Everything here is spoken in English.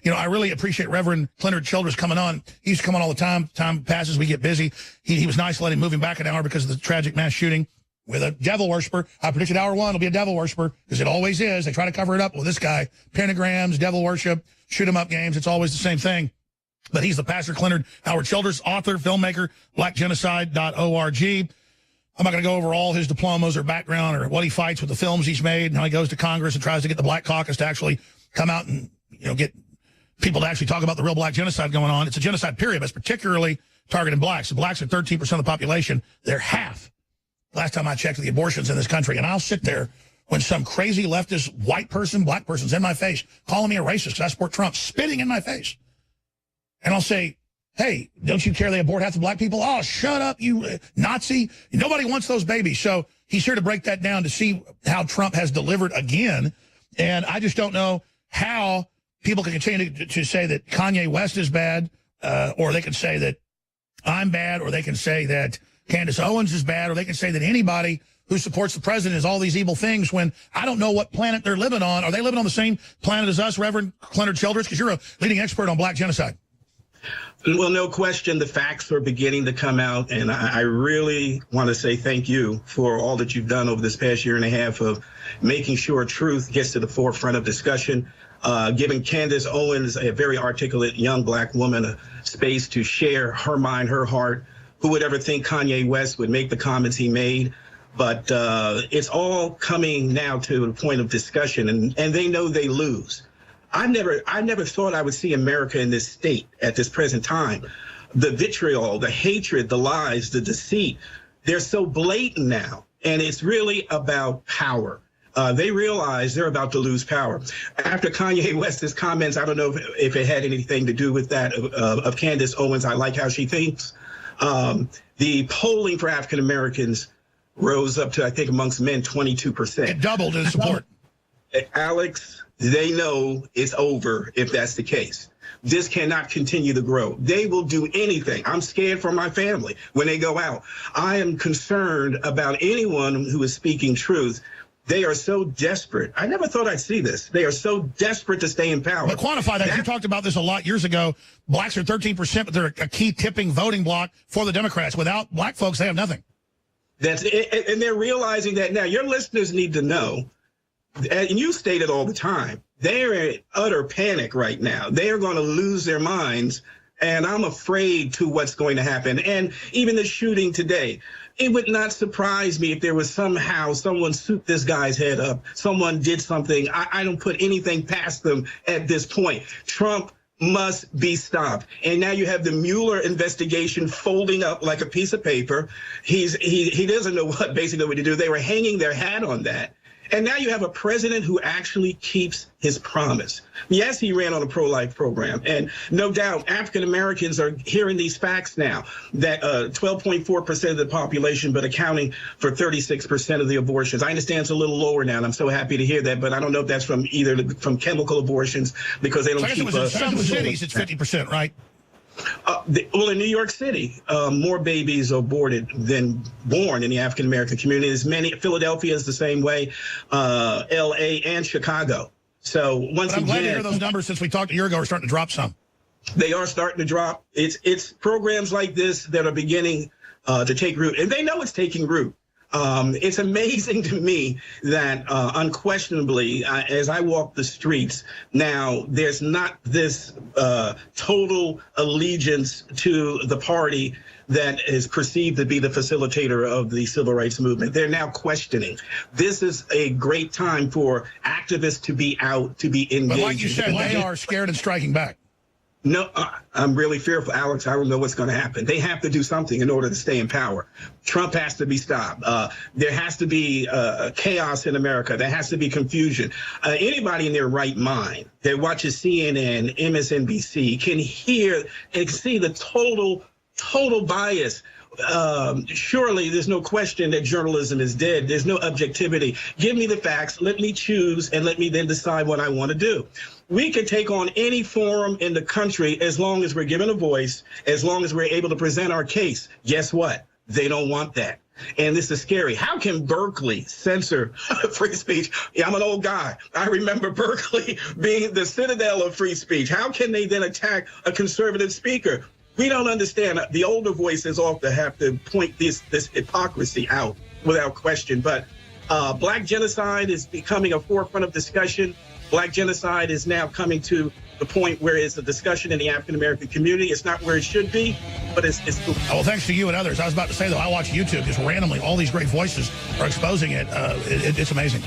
You know, I really appreciate Reverend Leonard Childress coming on. He used to come on all the time. Time passes, we get busy. He was nice letting him move him back an hour because of the tragic mass shooting with a devil worshiper. I predicted hour one will be a devil worshiper because it always is. They try to cover it up with this guy. Pentagrams, devil worship, shoot 'em up games. It's always the same thing. But he's the Pastor Leonard Howard Childress, author, filmmaker, blackgenocide.org. I'm not going to go over all his diplomas or background or what he fights with the films he's made and how he goes to Congress and tries to get the Black Caucus to actually come out and, you know, get people to actually talk about the real black genocide going on. It's a genocide period, but it's particularly targeting blacks. The blacks are 13% of the population. They're half. Last time I checked the abortions in this country, and I'll sit there when some crazy leftist white person, black person's in my face, calling me a racist because I support Trump, spitting in my face. And I'll say, hey, don't you care they abort half the black people? Oh, shut up, you Nazi. Nobody wants those babies. So he's here to break that down to see how Trump has delivered again. And I just don't know how people can continue to say that Kanye West is bad, or they can say that I'm bad, or they can say that Candace Owens is bad, or they can say that anybody who supports the president is all these evil things when I don't know what planet they're living on. Are they living on the same planet as us, Reverend Leonard Childress? Because you're a leading expert on black genocide. Well, no question, the facts are beginning to come out, and I really want to say thank you for all that you've done over this past year and a half of making sure truth gets to the forefront of discussion, giving Candace Owens, a very articulate young black woman, a space to share her mind, her heart. Who would ever think Kanye West would make the comments he made? But it's all coming now to the point of discussion, and they know they lose. I never thought I would see America in this state at this present time. The vitriol, the hatred, the lies, the deceit, they're so blatant now. And it's really about power. They realize they're about to lose power. After Kanye West's comments, I don't know if it had anything to do with that of Candace Owens. I like how she thinks. The polling for African Americans rose up to, I think, amongst men, 22%. It doubled in support. Alex, they know it's over if that's the case. This cannot continue to grow. They will do anything. I'm scared for my family when they go out. I am concerned about anyone who is speaking truth. They are so desperate. I never thought I'd see this. They are so desperate to stay in power. But quantify that. You talked about this a lot years ago. Blacks are 13%, but they're a key tipping voting block for the Democrats. Without black folks, they have nothing. That's it. And they're realizing that now. Your listeners need to know, and you state it all the time, they're in utter panic right now. They are going to lose their minds, and I'm afraid to what's going to happen. And even the shooting today, it would not surprise me if there was somehow someone souped this guy's head up, someone did something. I don't put anything past them at this point. Trump must be stopped. And now you have the Mueller investigation folding up like a piece of paper. He doesn't know what to do. They were hanging their hat on that. And now you have a president who actually keeps his promise. Yes, he ran on a pro-life program. And no doubt African Americans are hearing these facts now that 12.4% of the population, but accounting for 36% of the abortions. I understand it's a little lower now, and I'm so happy to hear that. But I don't know if that's from from chemical abortions because they don't keep in some cities, it's 50%, right? Well, in New York City, more babies are aborted than born in the African American community. There's many. Philadelphia is the same way, L.A. and Chicago. So once again, I'm glad to hear those numbers since we talked a year ago are starting to drop some. They are starting to drop. It's programs like this that are beginning to take root, and they know it's taking root. It's amazing to me that unquestionably, as I walk the streets now, there's not this total allegiance to the party that is perceived to be the facilitator of the civil rights movement. They're now questioning. This is a great time for activists to be out, to be engaged. But like you said, they are scared and striking back. No, I'm really fearful, Alex. I don't know what's going to happen. They have to do something in order to stay in power. Trump has to be stopped. There has to be chaos in America. There has to be confusion. Anybody in their right mind that watches CNN, MSNBC can hear and see the total bias. Surely there's no question that journalism is dead. There's no objectivity. Give me the facts. Let me choose, and let me then decide what I want to do. We can take on any forum in the country as long as we're given a voice, as long as we're able to present our case. Guess what? They don't want that. And this is scary. How can Berkeley censor free speech? Yeah, I'm an old guy. I remember Berkeley being the citadel of free speech. How can they then attack a conservative speaker? We don't understand. The older voices often have to point this hypocrisy out without question. But Black genocide is becoming a forefront of discussion. Black genocide is now coming to the point where it's a discussion in the African-American community. It's not where it should be, but it's well, thanks to you and others. I was about to say, though, I watch YouTube just randomly. All these great voices are exposing it. It's amazing.